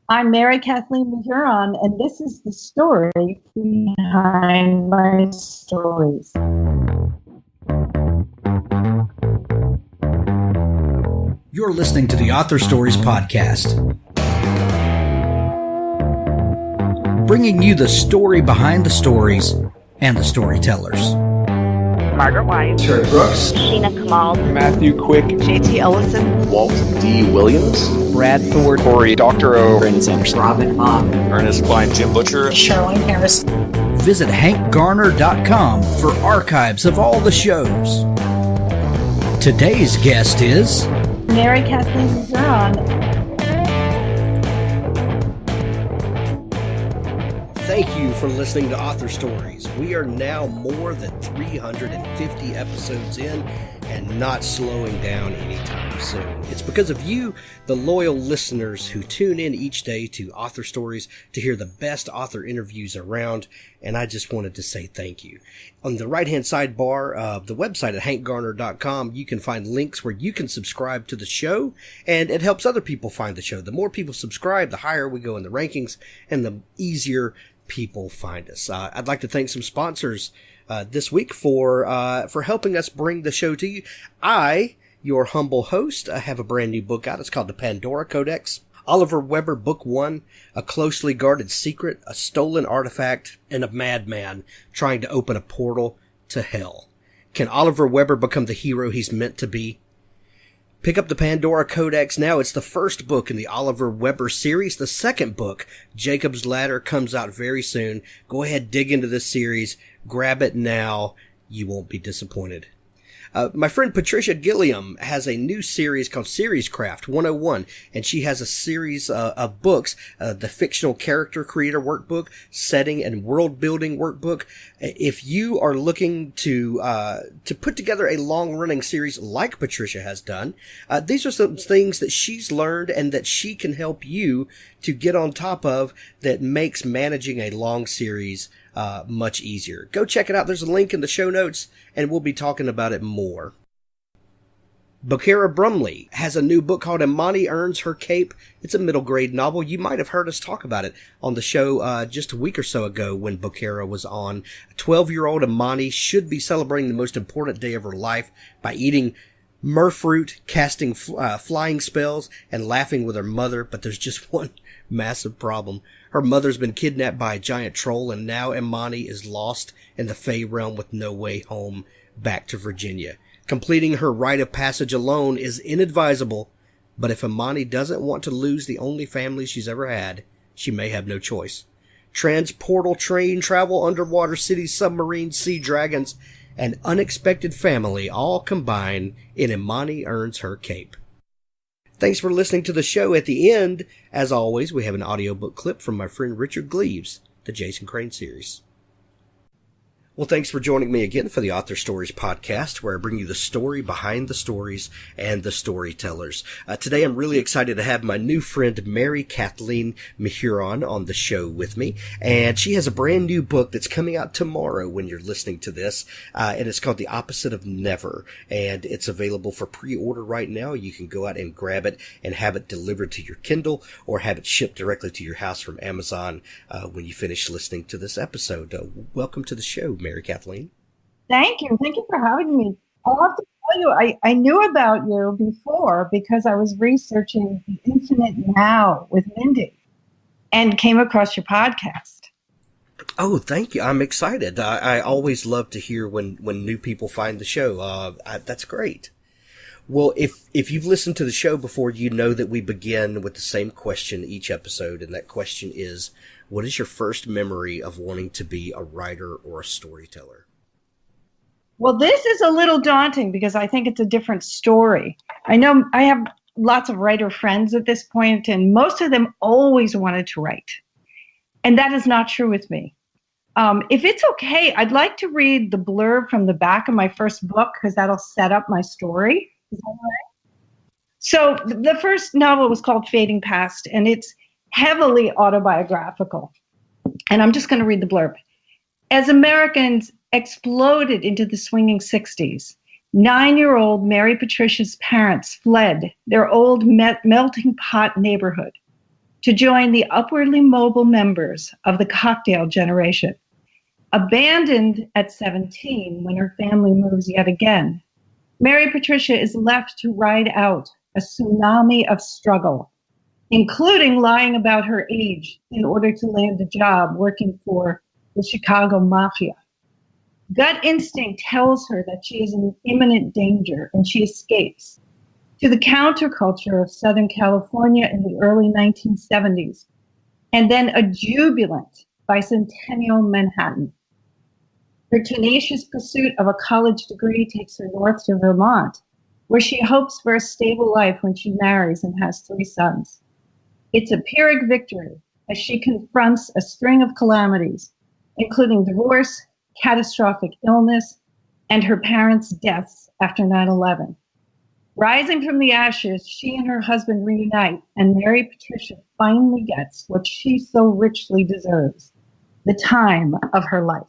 I'm Mary Kathleen Mehuron, and this is the story behind my stories. You're listening to the Author Stories Podcast, bringing you the story behind the stories and the storytellers. Margaret White, Terry Brooks, Sheena Kamal, Matthew Quick, JT Ellison, Walt D. Williams, Brad Ford, Corey Doctorow, Brandon Sanderson, Robin Mom, Ernest Klein, Jim Butcher, Charlene Harris. Visit hankgarner.com for archives of all the shows. Today's guest is Mary Kathleen Mehuron. Thank you for listening to Author Stories. We are now more than 350 episodes in and not slowing down anytime soon. It's because of you, the loyal listeners who tune in each day to Author Stories to hear the best author interviews around, and I just wanted to say thank you. On the right-hand sidebar of the website at hankgarner.com, you can find links where you can subscribe to the show, and it helps other people find the show. The more people subscribe, the higher we go in the rankings, and the easier people find us. I'd like to thank some sponsors this week for helping us bring the show to you. I, your humble host, have a brand new book out. It's called the Pandora Codex. Oliver Weber, Book 1, A Closely Guarded Secret, a Stolen Artifact, and a Madman Trying to Open a Portal to Hell. Can Oliver Weber become the hero he's meant to be? Pick up the Pandora Codex now. It's the first book in the Oliver Weber series. The second book, Jacob's Ladder, comes out very soon. Go ahead, dig into this series. Grab it now. You won't be disappointed. My friend Patricia Gilliam has a new series called Series Craft 101, and she has a series of books, the Fictional Character Creator Workbook, Setting and World Building Workbook. If you are looking to put together a long-running series like Patricia has done, these are some things that she's learned and that she can help you to get on top of that makes managing a long series much easier. Go check it out. There's a link in the show notes, and we'll be talking about it more. Bocara Brumley has a new book called Imani Earns Her Cape. It's a middle grade novel. You might have heard us talk about it on the show just a week or so ago when Bocara was on. A 12-year-old Imani should be celebrating the most important day of her life by eating myrfruit, casting flying spells, and laughing with her mother, but there's just one massive problem. Her mother's been kidnapped by a giant troll, and now Imani is lost in the Fey realm with no way home back to Virginia. Completing her rite of passage alone is inadvisable, but if Imani doesn't want to lose the only family she's ever had, she may have no choice. Transportal train travel, underwater cities, submarines, sea dragons, and unexpected family all combine in Imani Earns Her Cape. Thanks for listening to the show. At the end, as always, we have an audiobook clip from my friend Richard Gleaves, the Jason Crane series. Well, thanks for joining me again for the Author Stories Podcast, where I bring you the story behind the stories and the storytellers. Today, I'm really excited to have my new friend, Mary Kathleen Mehuron, on the show with me. And she has a brand new book that's coming out tomorrow when you're listening to this. And it's called The Opposite of Never. And it's available for pre-order right now. You can go out and grab it and have it delivered to your Kindle or have it shipped directly to your house from Amazon when you finish listening to this episode. Welcome to the show, Mary Kathleen. Thank you. Thank you for having me. I'll have to tell you, I knew about you before because I was researching The Infinite Now with Mindy and came across your podcast. Oh, thank you. I'm excited. I always love to hear when new people find the show. That's great. Well, if you've listened to the show before, you know that we begin with the same question each episode, and that question is, what is your first memory of wanting to be a writer or a storyteller? Well, this is a little daunting because I think it's a different story. I know I have lots of writer friends at this point, and most of them always wanted to write. And that is not true with me. If it's okay, I'd like to read the blurb from the back of my first book because that'll set up my story. Is that all right? So the first novel was called Fading Past, and it's heavily autobiographical. And I'm just going to read the blurb. As Americans exploded into the swinging 60s, 9-year-old Mary Patricia's parents fled their old melting pot neighborhood. to join the upwardly mobile members of the cocktail generation. Abandoned at 17 when her family moves yet again, Mary Patricia is left to ride out a tsunami of struggle, including lying about her age in order to land a job working for the Chicago Mafia. Gut instinct tells her that she is in imminent danger, and she escapes to the counterculture of Southern California in the early 1970s, and then a jubilant bicentennial Manhattan. Her tenacious pursuit of a college degree takes her north to Vermont, where she hopes for a stable life when she marries and has 3 sons. It's a Pyrrhic victory as she confronts a string of calamities, including divorce, catastrophic illness, and her parents' deaths after 9/11. Rising from the ashes, she and her husband reunite, and Mary Patricia finally gets what she so richly deserves, the time of her life.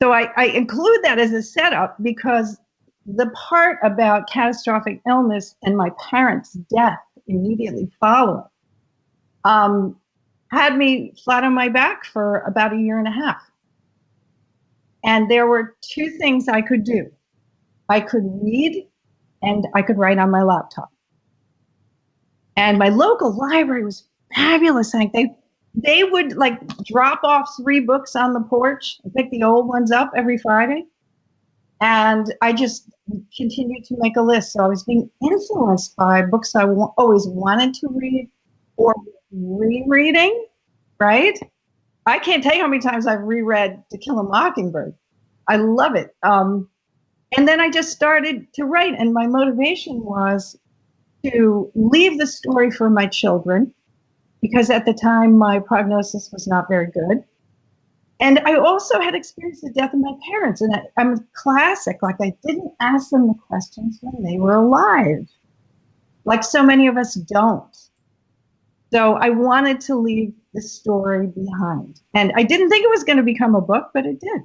So I include that as a setup because the part about catastrophic illness and my parents' death immediately following had me flat on my back for about a year and a half. And there were 2 things I could do. I could read and I could write on my laptop. And my local library was fabulous. Like they would like drop off 3 books on the porch and pick the old ones up every Friday. And I just continued to make a list. So I was being influenced by books I always wanted to read or rereading, right? I can't tell you how many times I've reread To Kill a Mockingbird. I love it. And then I just started to write, and my motivation was to leave the story for my children, because at the time my prognosis was not very good. And I also had experienced the death of my parents, and I'm a classic. Like, I didn't ask them the questions when they were alive, like so many of us don't. So I wanted to leave the story behind, and I didn't think it was going to become a book, but it did.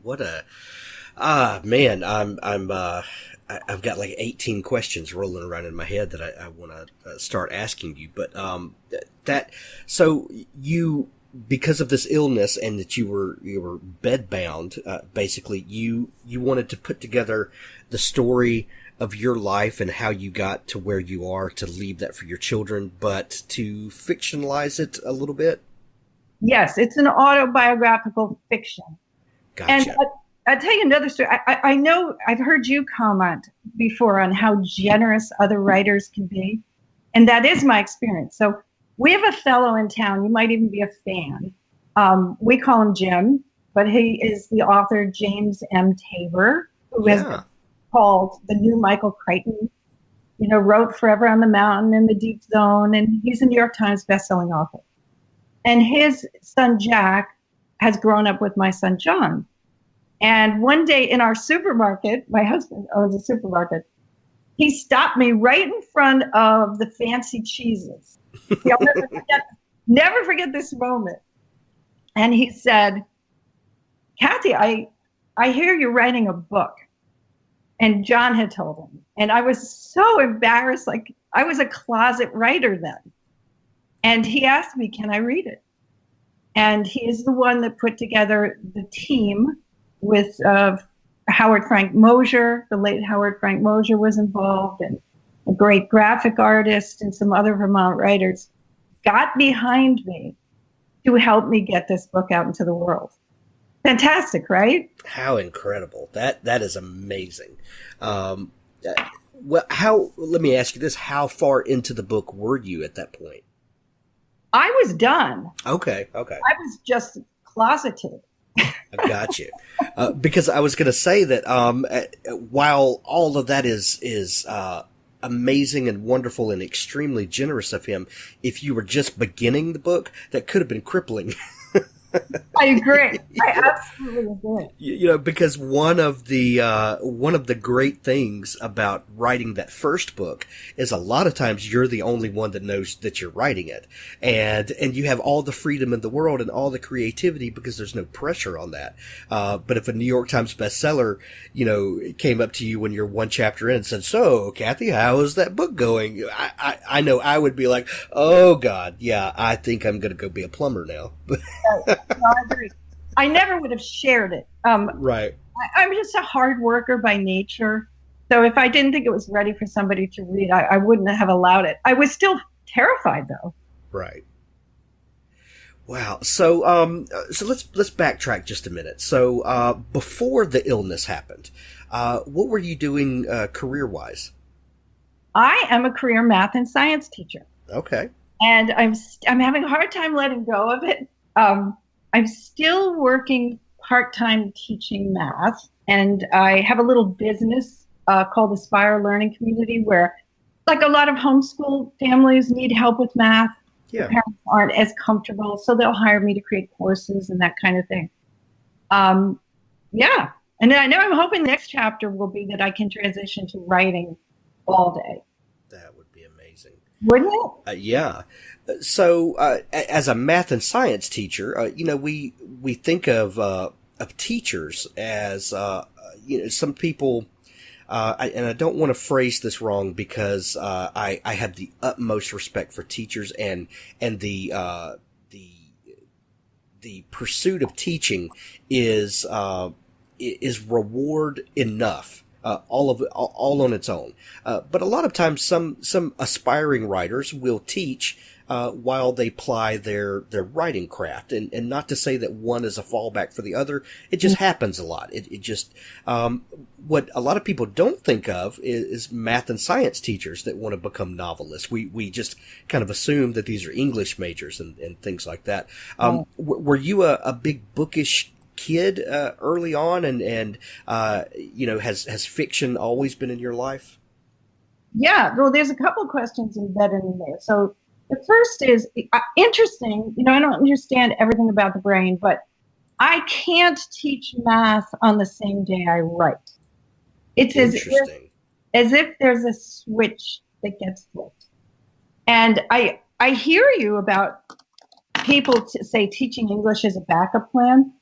What a man! I've got like 18 questions rolling around in my head that I want to start asking you. But so you, because of this illness and that you were bedbound, basically you wanted to put together the story of your life and how you got to where you are, to leave that for your children, but to fictionalize it a little bit. Yes, it's an autobiographical fiction. Gotcha. And I'll tell you another story. I know I've heard you comment before on how generous other writers can be, and that is my experience. So we have a fellow in town, you might even be a fan. We call him Jim, but he is the author James M. Tabor, who has been called the new Michael Crichton, wrote Forever on the Mountain and The Deep Zone, and he's a New York Times bestselling author. And his son Jack has grown up with my son John. And one day in our supermarket, my husband owns a supermarket, he stopped me right in front of the fancy cheeses. I'll never forget this moment. And he said, "Kathy, I hear you're writing a book." And John had told him. And I was so embarrassed, like I was a closet writer then. And he asked me, can I read it? And he is the one that put together the team with Howard Frank Mosier. The late Howard Frank Mosier was involved, and a great graphic artist and some other Vermont writers got behind me to help me get this book out into the world. Fantastic, right? How incredible. That is amazing. Well, let me ask you this, how far into the book were you at that point? I was done. Okay. I was just closeted. I got you. Because I was going to say that while all of that is amazing and wonderful and extremely generous of him, if you were just beginning the book, that could have been crippling. I agree. I absolutely agree. Because one of the great things about writing that first book is a lot of times you're the only one that knows that you're writing it, and you have all the freedom in the world and all the creativity because there's no pressure on that. But if a New York Times bestseller, came up to you when you're one chapter in and said, "So, Kathy, how is that book going?" I know I would be like, "Oh God, yeah, I think I'm going to go be a plumber now." No, I agree. I never would have shared it. Right. I'm just a hard worker by nature. So if I didn't think it was ready for somebody to read, I wouldn't have allowed it. I was still terrified, though. Right. Wow. So let's backtrack just a minute. So before the illness happened, what were you doing career-wise? I am a career math and science teacher. Okay. And I'm having a hard time letting go of it. I'm still working part-time teaching math, and I have a little business called Aspire Learning Community where, like a lot of homeschool families need help with math. Yeah. The parents aren't as comfortable, so they'll hire me to create courses and that kind of thing. Yeah. And then I'm hoping the next chapter will be that I can transition to writing all day. That would be amazing. Wouldn't it? Yeah. So, as a math and science teacher, we think of teachers as, some people, and I don't want to phrase this wrong because, I have the utmost respect for teachers and the pursuit of teaching is reward enough. All on its own. But a lot of times some aspiring writers will teach, while they ply their writing craft. And not to say that one is a fallback for the other. It just happens a lot. It just, what a lot of people don't think of is math and science teachers that want to become novelists. We just kind of assume that these are English majors and things like that. Were you a big bookish kid early on, and has fiction always been in your life? Yeah, well, there's a couple questions embedded in there. So the first is interesting. I don't understand everything about the brain, but I can't teach math on the same day I write. It's as if there's a switch that gets flipped. And I hear you about people say teaching English is a backup plan.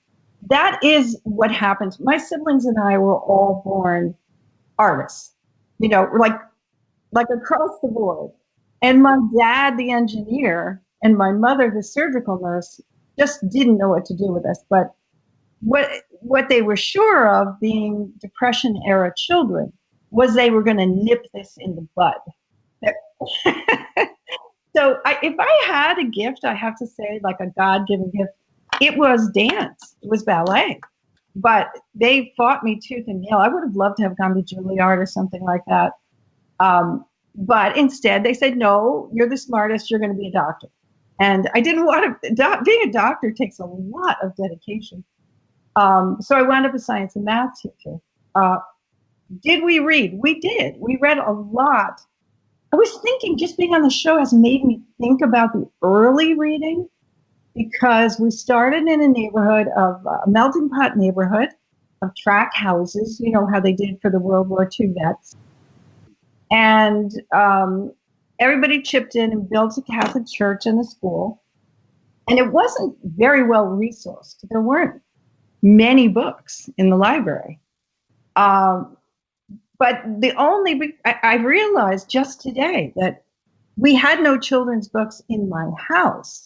That is what happens. My siblings and I were all born artists, like across the board. And my dad, the engineer, and my mother, the surgical nurse, just didn't know what to do with us. But what they were sure of, being Depression era children, was they were going to nip this in the bud. So if I had a gift, I have to say, like a God-given gift, it was dance. It was ballet. But they fought me tooth and nail. I would have loved to have gone to Juilliard or something like that. But instead, they said, no, you're the smartest. You're going to be a doctor. And I didn't want to. Being a doctor takes a lot of dedication. So I wound up a science and math teacher. Did we read? We did. We read a lot. I was thinking just being on the show has made me think about the early reading, because we started in a neighborhood of a melting pot neighborhood of tract houses, how they did for the World War II vets. And everybody chipped in and built a Catholic church and a school. And it wasn't very well resourced. There weren't many books in the library. But I realized just today that we had no children's books in my house.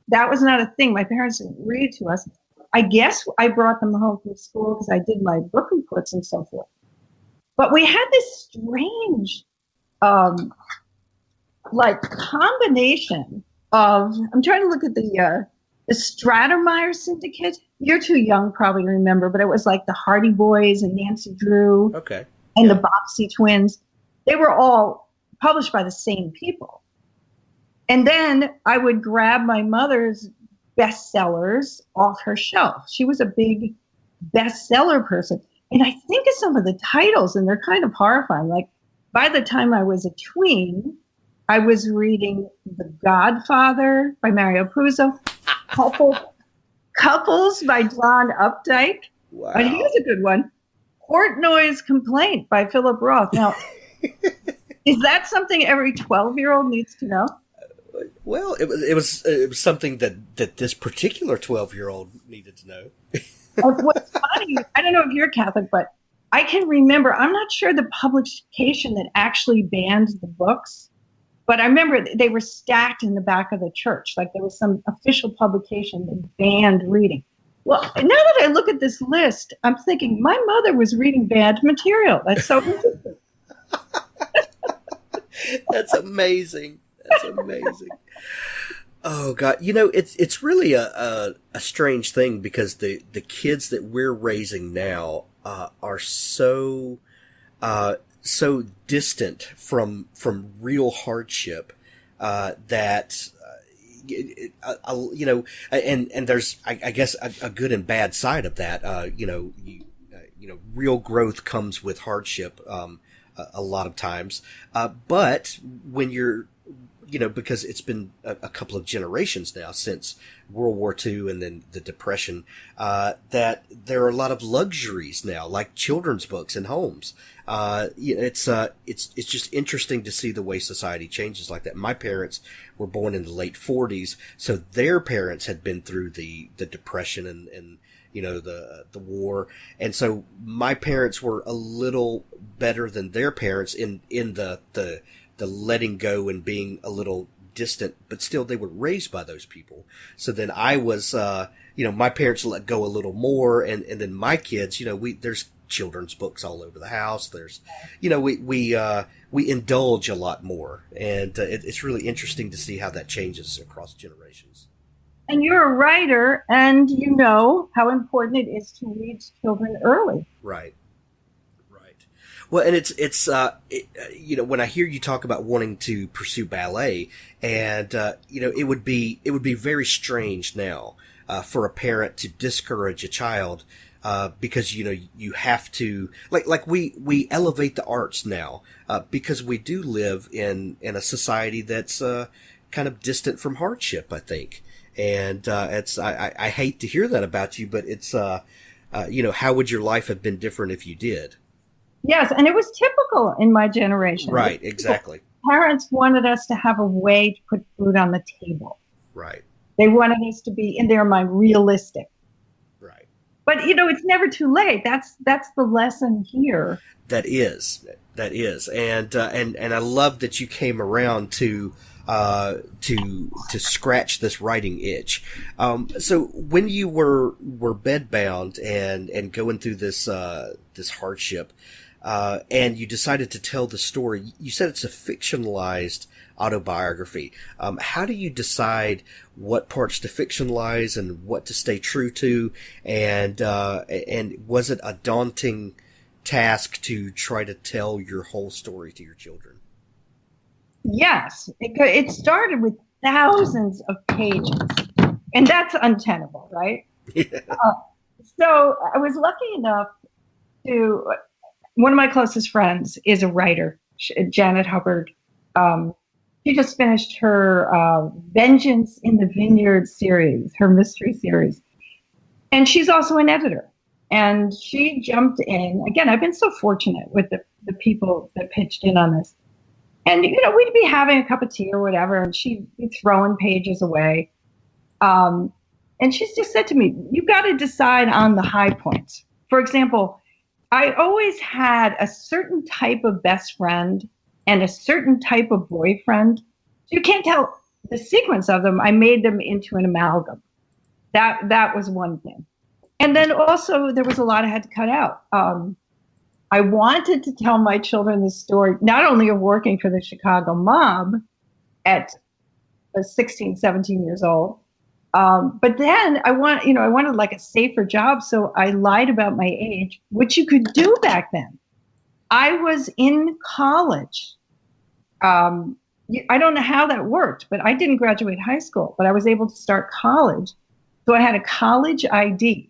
That was not a thing. My parents didn't read to us. I guess I brought them home from school because I did my book reports and so forth. But we had this strange, combination of, I'm trying to look at the Stratemeyer Syndicate. You're too young probably to remember, but it was like the Hardy Boys and Nancy Drew. Okay. And the Bobbsey twins. They were all published by the same people. And then I would grab my mother's bestsellers off her shelf. She was a big bestseller person. And I think of some of the titles, and they're kind of horrifying. Like, by the time I was a tween, I was reading The Godfather by Mario Puzo, Couples by John Updike. Wow. And here's a good one. Portnoy's Complaint by Philip Roth. Now, is that something every 12-year-old needs to know? Well, it was something that this particular 12-year-old needed to know. What's funny, I don't know if you're Catholic, but I can remember, I'm not sure the publication that actually banned the books, but I remember they were stacked in the back of the church. Like there was some official publication that banned reading. Well, now that I look at this list, I'm thinking my mother was reading banned material. That's so interesting. That's amazing. That's amazing. Oh God, it's really a strange thing because the kids that we're raising now are so distant from real hardship that and there's I guess a good and bad side of that. Real growth comes with hardship a lot of times, but when you're because it's been a couple of generations now since World War II and then the Depression, that there are a lot of luxuries now, like children's books in homes. It's just interesting to see the way society changes like that. My parents were born in the late 40s, so their parents had been through the Depression and the war, and so my parents were a little better than their parents in the letting go and being a little distant, but still they were raised by those people. So then I was, my parents let go a little more, and then my kids, there's children's books all over the house. There's, we indulge a lot more, and it's really interesting to see how that changes across generations. And you're a writer, and you know how important it is to read children early. Right. Well, and it's when I hear you talk about wanting to pursue ballet, and it would be very strange now for a parent to discourage a child because you have to like we elevate the arts now because we do live in a society that's kind of distant from hardship, I think, and I hate to hear that about you, but it's how would your life have been different if you did? Yes, and it was typical in my generation. Right, exactly. Parents wanted us to have a way to put food on the table. Right. They wanted us to be, in their mind, realistic. Right. But, it's never too late. That's the lesson here. That is. And I love that you came around to scratch this writing itch. So when you were bedbound and going through this hardship, and you decided to tell the story, you said it's a fictionalized autobiography. How do you decide what parts to fictionalize and what to stay true to? And was it a daunting task to try to tell your whole story to your children? Yes, it started with thousands of pages, and that's untenable, right? Yeah. So I was lucky enough to, one of my closest friends is a writer, Janet Hubbard. She just finished her Vengeance in the Vineyard series, her mystery series. And she's also an editor. And she jumped in. Again, I've been so fortunate with the people that pitched in on this. And, we'd be having a cup of tea or whatever, and she'd be throwing pages away. And she's just said to me, you've got to decide on the high points. For example, I always had a certain type of best friend and a certain type of boyfriend. You can't tell the sequence of them. I made them into an amalgam. That was one thing. And then also there was a lot I had to cut out. I wanted to tell my children the story, not only of working for the Chicago mob at 16, 17 years old, but then I wanted like a safer job. So I lied about my age, which you could do back then. I was in college. I don't know how that worked, but I didn't graduate high school, but I was able to start college. So I had a college ID,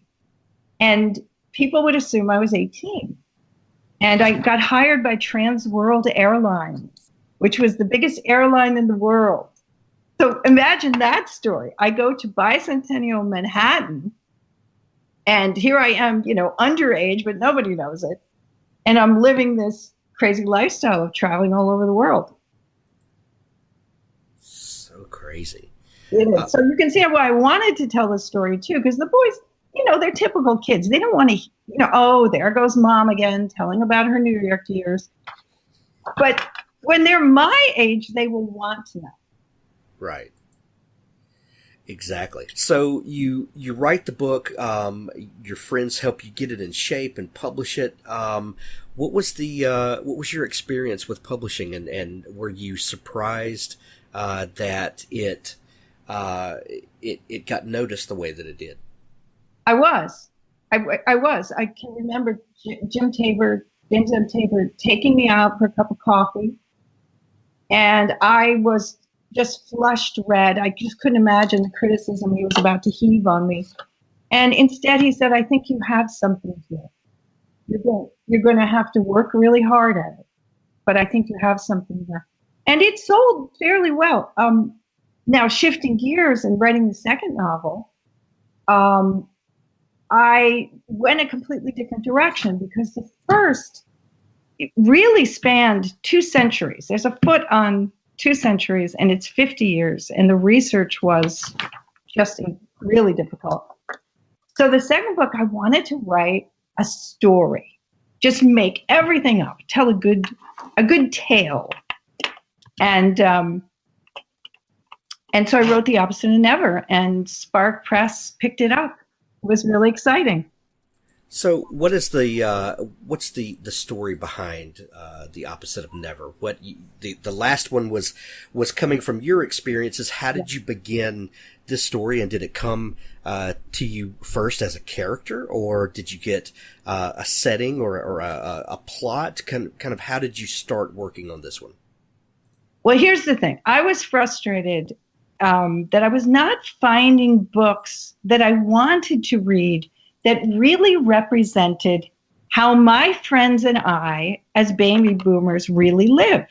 and people would assume I was 18. And I got hired by Trans World Airlines, which was the biggest airline in the world. So imagine that story. I go to Bicentennial Manhattan And here I am, underage, but nobody knows it. And I'm living this crazy lifestyle of traveling all over the world. So crazy. It is. So you can see why I wanted to tell this story too, because the boys, they're typical kids. They don't want to, oh, there goes mom again telling about her New York years. But when they're my age, they will want to know. Right. Exactly. So you write the book, your friends help you get it in shape and publish it. What was your experience with publishing, and were you surprised that it got noticed the way that it did? I was. I was. I can remember James M. Tabor taking me out for a cup of coffee, and I was just flushed red. I just couldn't imagine the criticism he was about to heave on me. And instead he said, I think you have something here. You're going to have to work really hard at it, but I think you have something there. And it sold fairly well. Now, shifting gears and writing the second novel, I went a completely different direction, because the first, it really spanned 2 centuries. There's a foot on 2 centuries, and it's 50 years, and the research was just really difficult. So the second book, I wanted to write a story, just make everything up, tell a good tale, and so I wrote The Opposite of Never, and Spark Press picked it up. It was really exciting. So what is what's the story behind The Opposite of Never? The last one was coming from your experiences. How did you begin this story, and did it come to you first as a character, or did you get a setting or a plot? Kind of how did you start working on this one? Well, here's the thing. I was frustrated that I was not finding books that I wanted to read that really represented how my friends and I, as baby boomers, really live.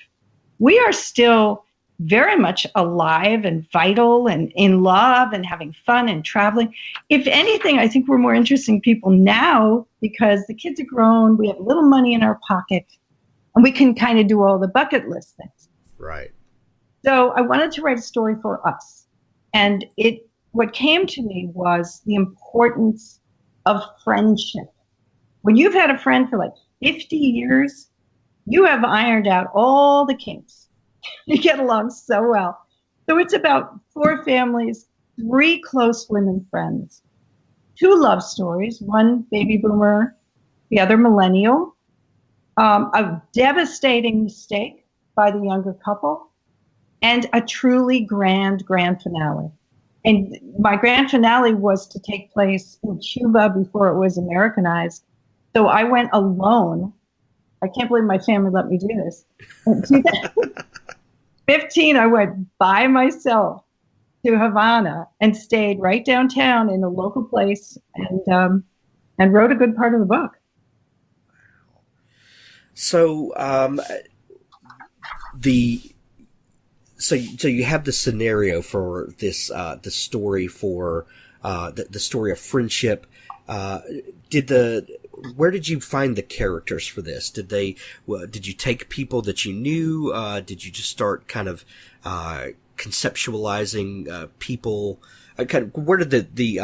We are still very much alive and vital and in love and having fun and traveling. If anything, I think we're more interesting people now because the kids are grown, we have a little money in our pocket, and we can kind of do all the bucket list things. Right. So I wanted to write a story for us. And what came to me was the importance of friendship. When you've had a friend for like 50 years, you have ironed out all the kinks. You get along so well. So it's about 4 families, 3 close women friends, 2 love stories, one baby boomer, the other millennial, a devastating mistake by the younger couple, and a truly grand finale. And my grand finale was to take place in Cuba before it was Americanized. So I went alone. I can't believe my family let me do this. In 2015, I went by myself to Havana and stayed right downtown in a local place and wrote a good part of the book. So So you have the scenario for this the story for the story of friendship. Where did you find the characters for this? Did you take people that you knew? Did you just start kind of conceptualizing people? Where did the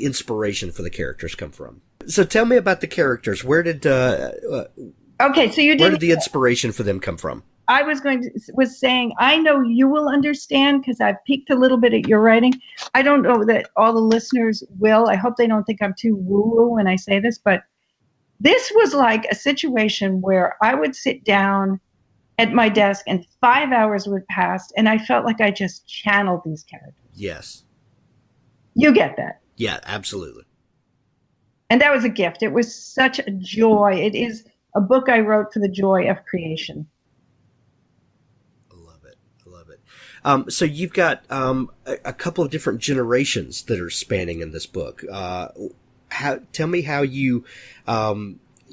inspiration for the characters come from? So tell me about the characters. Where did okay? So you did. Where did the inspiration for them come from? I was saying, I know you will understand because I've peeked a little bit at your writing. I don't know that all the listeners will. I hope they don't think I'm too woo-woo when I say this, but this was like a situation where I would sit down at my desk and 5 hours would pass and I felt like I just channeled these characters. Yes. You get that? Yeah, absolutely. And that was a gift. It was such a joy. It is a book I wrote for the joy of creation. So you've got a couple of different generations that are spanning in this book. Tell me how you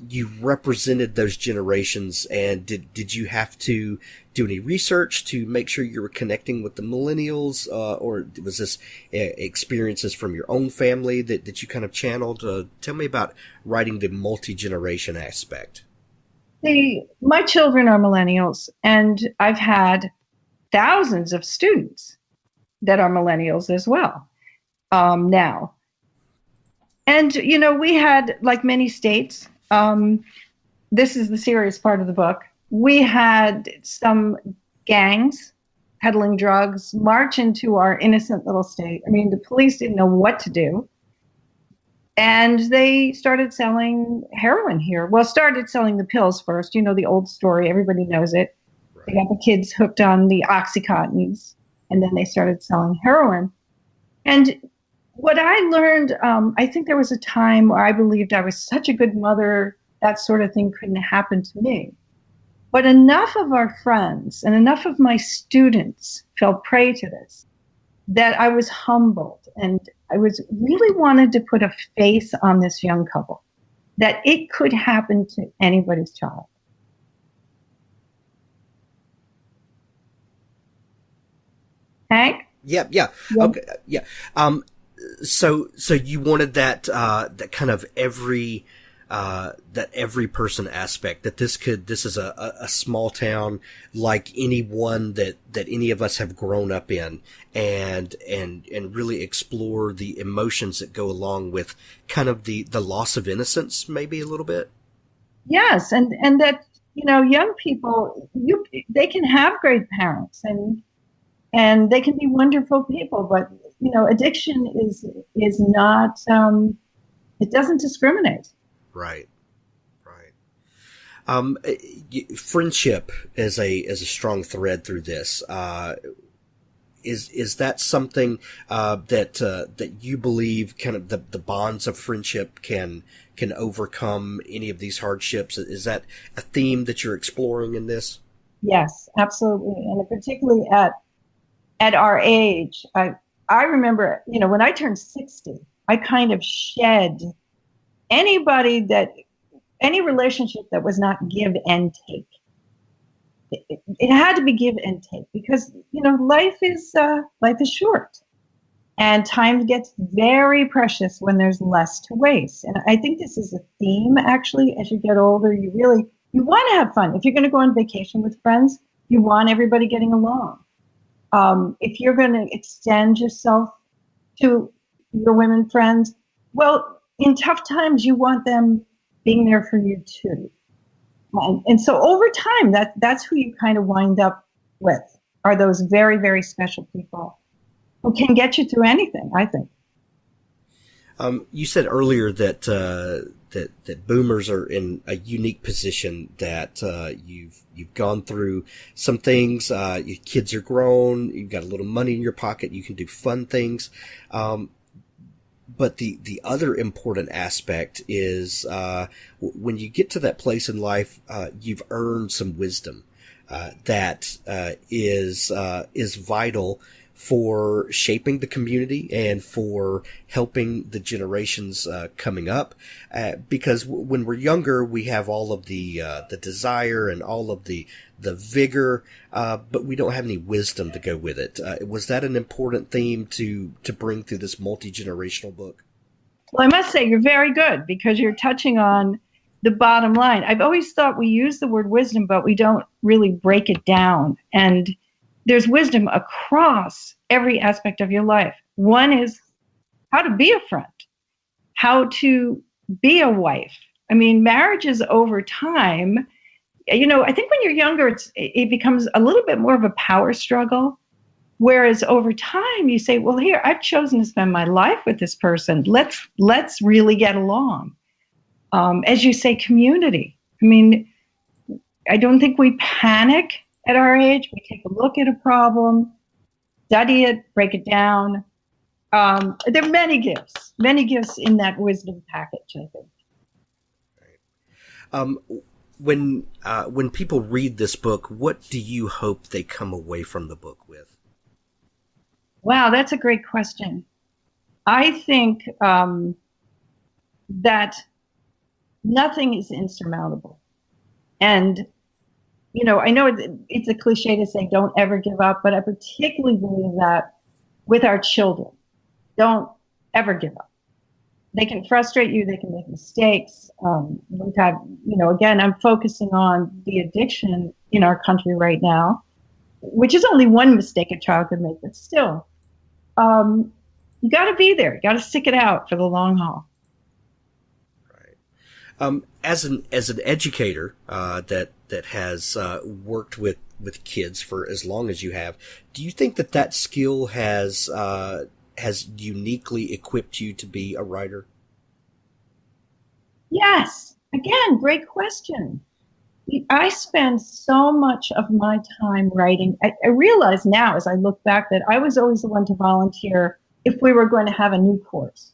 you represented those generations, and did you have to do any research to make sure you were connecting with the millennials, or was this experiences from your own family that you kind of channeled? Tell me about writing the multi-generation aspect. My children are millennials, and I've had thousands of students that are millennials as well now. And, we had, like many states, this is the serious part of the book, we had some gangs peddling drugs march into our innocent little state. I mean, the police didn't know what to do. And they started selling heroin here. Well, started selling the pills first. The old story. Everybody knows it. Right. They got the kids hooked on the Oxycontins, and then they started selling heroin. And what I learned, I think there was a time where I believed I was such a good mother, that sort of thing couldn't happen to me. But enough of our friends and enough of my students fell prey to this that I was humbled, and I was really wanted to put a face on this young couple, that it could happen to anybody's child. Hank? Yeah. Okay. Yeah. So you wanted that kind of every person aspect, that this is a small town like any one that any of us have grown up in, and really explore the emotions that go along with kind of the loss of innocence, maybe a little bit. Yes. And that, young people, they can have great parents and they can be wonderful people, but addiction is not, it doesn't discriminate. Right. Friendship is a strong thread through this. Is that something that you believe kind of the bonds of friendship can overcome any of these hardships? Is that a theme that you're exploring in this? Yes, absolutely, and particularly at our age. I remember, when I turned 60, I kind of shed any relationship that was not give and take. It had to be give and take, because life is short, and time gets very precious when there's less to waste. And I think this is a theme, actually. As you get older, you want to have fun. If you're going to go on vacation with friends, you want everybody getting along. If you're going to extend yourself to your women friends, well, in tough times, you want them being there for you too. And so over time, that's who you kind of wind up with, are those very, very special people who can get you through anything, I think. You said earlier that boomers are in a unique position, that you've gone through some things. Your kids are grown. You've got a little money in your pocket. You can do fun things. But the other important aspect is when you get to that place in life, you've earned some wisdom that is vital for shaping the community and for helping the generations coming up. Because when we're younger, we have all of the desire and all of the vigor, but we don't have any wisdom to go with it. Was that an important theme to bring through this multi-generational book? Well, I must say you're very good, because you're touching on the bottom line. I've always thought we use the word wisdom, but we don't really break it down. And there's wisdom across every aspect of your life. One is how to be a friend, how to be a wife. I mean, marriages over time, I think when you're younger, it becomes a little bit more of a power struggle. Whereas over time, you say, well, here, I've chosen to spend my life with this person. Let's really get along. As you say, community. I mean, I don't think we panic at our age. We take a look at a problem, study it, break it down. There are many gifts in that wisdom package, I think. When people read this book, what do you hope they come away from the book with? Wow, that's a great question. I think that Nothing is insurmountable. And, I know it's a cliche to say don't ever give up, but I particularly believe that with our children. Don't ever give up. They can frustrate you. They can make mistakes. We've had, again, I'm focusing on the addiction in our country right now, which is only one mistake a child could make, but still, you got to be there. You got to stick it out for the long haul. Right. As an educator that has worked with kids for as long as you have, do you think that skill has uniquely equipped you to be a writer? Yes. Again, great question. I spend so much of my time writing. I realize now, as I look back, that I was always the one to volunteer if we were going to have a new course.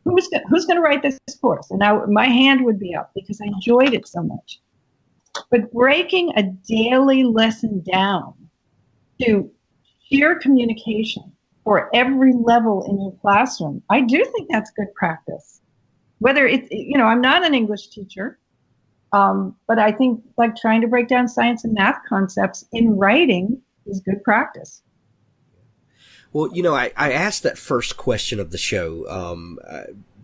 Who's going to write this course? And my hand would be up because I enjoyed it so much. But breaking a daily lesson down to sheer communication for every level in your classroom, I do think that's good practice. Whether it's, I'm not an English teacher, but I think like trying to break down science and math concepts in writing is good practice. Well, I asked that first question of the show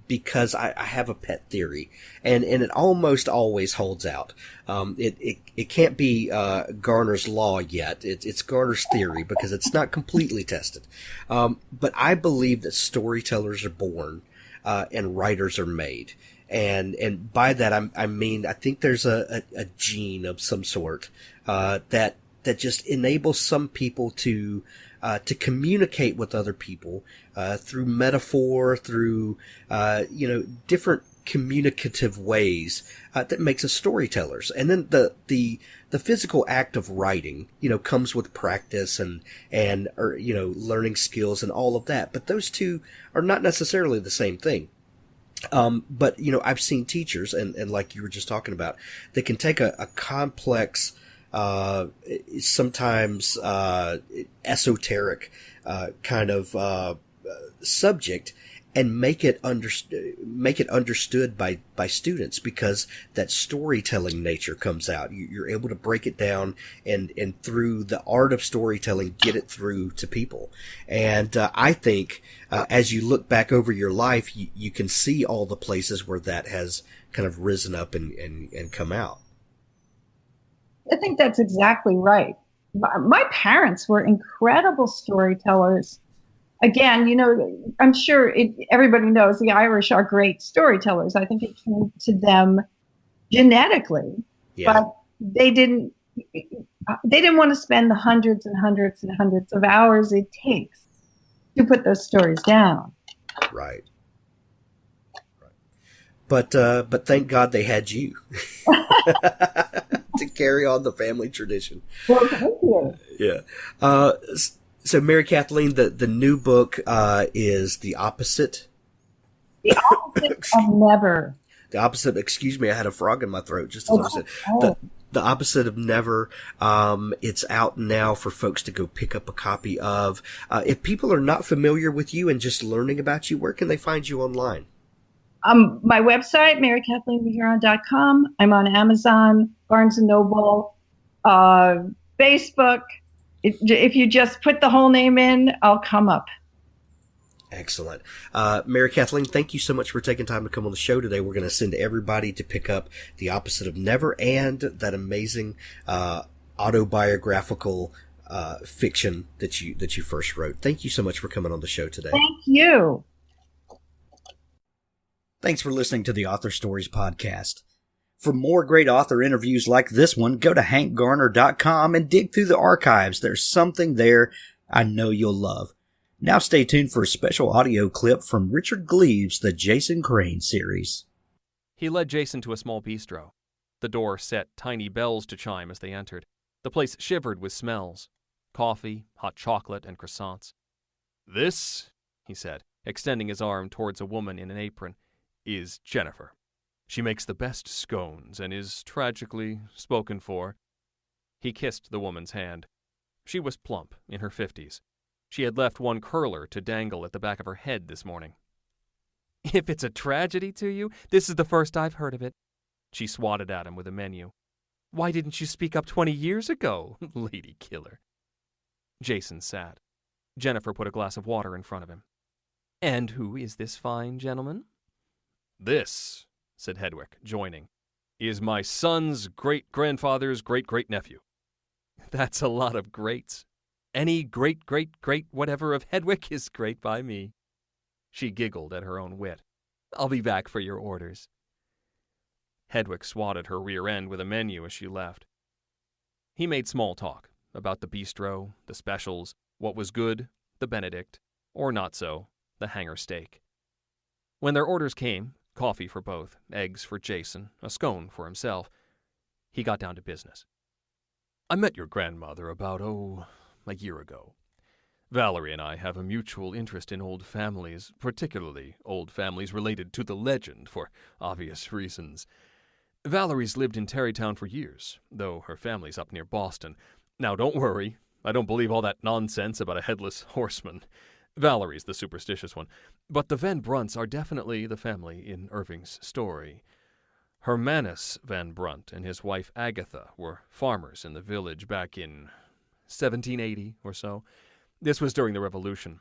because I have a pet theory, and it almost always holds out. It can't be Garner's law yet. It's Garner's theory because it's not completely tested. But I believe that storytellers are born and writers are made. And by that I mean I think there's a gene of some sort that just enables some people to communicate with other people through metaphor, through different communicative ways that makes us storytellers. And then the physical act of writing, comes with practice and learning skills and all of that. But those two are not necessarily the same thing. But I've seen teachers and like you were just talking about, they can take a complex, sometimes esoteric kind of subject and make it understood by students because that storytelling nature comes out. You're able to break it down and through the art of storytelling get it through to people. And I think as you look back over your life, you can see all the places where that has kind of risen up and come out. I think that's exactly right. My parents were incredible storytellers. Again, I'm sure everybody knows the Irish are great storytellers. I think it came to them genetically, but they didn't want to spend the hundreds and hundreds and hundreds of hours it takes to put those stories down. Right. But thank God they had you to carry on the family tradition. Well, thank you. Yeah. So Mary Kathleen, the new book is The Opposite. The Opposite of Never. The Opposite, excuse me, I had a frog in my throat just as I said. The Opposite of Never. It's out now for folks to go pick up a copy of. If people are not familiar with you and just learning about you, where can they find you online? My website, MaryKathleenMehuron.com. I'm on Amazon, Barnes & Noble, Facebook. If you just put the whole name in, I'll come up. Excellent. Mary Kathleen, thank you so much for taking time to come on the show today. We're going to send everybody to pick up The Opposite of Never and that amazing autobiographical fiction that you first wrote. Thank you so much for coming on the show today. Thank you. Thanks for listening to the Author Stories podcast. For more great author interviews like this one, go to hankgarner.com and dig through the archives. There's something there I know you'll love. Now stay tuned for a special audio clip from Richard Gleaves' The Jason Crane series. He led Jason to a small bistro. The door set tiny bells to chime as they entered. The place shivered with smells. Coffee, hot chocolate, and croissants. "This," he said, extending his arm towards a woman in an apron, "is Jennifer. She makes the best scones and is tragically spoken for." He kissed the woman's hand. She was plump, in her 50s. She had left one curler to dangle at the back of her head this morning. If it's a tragedy to you, this is the first I've heard of it. She swatted at him with a menu. Why didn't you speak up 20 years ago, lady killer? Jason sat. Jennifer put a glass of water in front of him. And who is this fine gentleman? This, said Hedwig, joining, is my son's great-grandfather's great-great-nephew. That's a lot of greats. Any great-great-great-whatever of Hedwig is great by me. She giggled at her own wit. I'll be back for your orders. Hedwig swatted her rear end with a menu as she left. He made small talk about the bistro, the specials, what was good, the Benedict, or not so, the hanger steak. When their orders came, coffee for both, eggs for Jason, a scone for himself, he got down to business. I met your grandmother about, a year ago. Valerie and I have a mutual interest in old families, particularly old families related to the legend for obvious reasons. Valerie's lived in Tarrytown for years, though her family's up near Boston. Now, don't worry. I don't believe all that nonsense about a headless horseman. Valerie's the superstitious one. But the Van Brunts are definitely the family in Irving's story. Hermanus Van Brunt and his wife Agatha were farmers in the village back in 1780 or so. This was during the Revolution.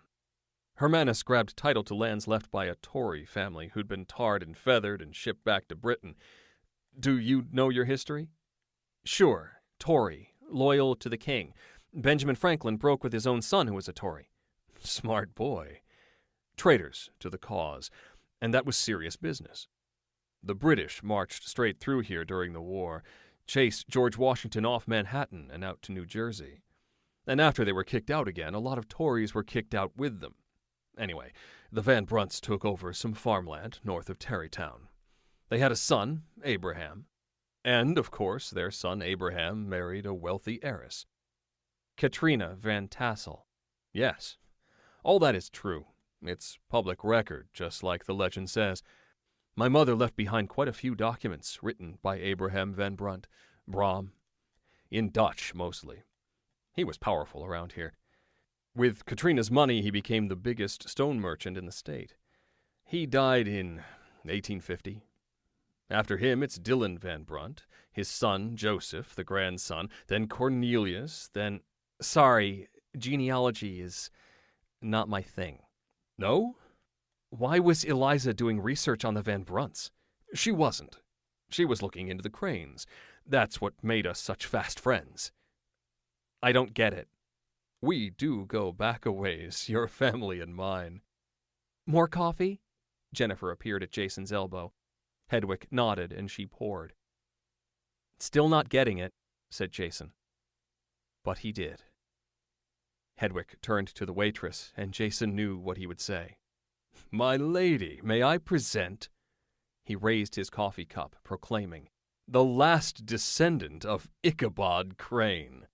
Hermanus grabbed title to lands left by a Tory family who'd been tarred and feathered and shipped back to Britain. Do you know your history? Sure, Tory, loyal to the king. Benjamin Franklin broke with his own son who was a Tory. Smart boy. Traitors to the cause, and that was serious business. The British marched straight through here during the war, chased George Washington off Manhattan and out to New Jersey. And after they were kicked out again, a lot of Tories were kicked out with them. Anyway, the Van Brunts took over some farmland north of Tarrytown. They had a son, Abraham, and, of course, their son Abraham married a wealthy heiress. Katrina Van Tassel. Yes, all that is true. It's public record, just like the legend says. My mother left behind quite a few documents written by Abraham Van Brunt, Brom, in Dutch mostly. He was powerful around here. With Katrina's money, he became the biggest stone merchant in the state. He died in 1850. After him, it's Dylan Van Brunt, his son, Joseph, the grandson, then Cornelius, then... Sorry, genealogy is not my thing. No? Why was Eliza doing research on the Van Brunts? She wasn't. She was looking into the Cranes. That's what made us such fast friends. I don't get it. We do go back a ways, your family and mine. More coffee? Jennifer appeared at Jason's elbow. Hedwig nodded, and she poured. Still not getting it, said Jason. But he did. Hedwig turned to the waitress, and Jason knew what he would say. My lady, may I present? He raised his coffee cup, proclaiming, the last descendant of Ichabod Crane.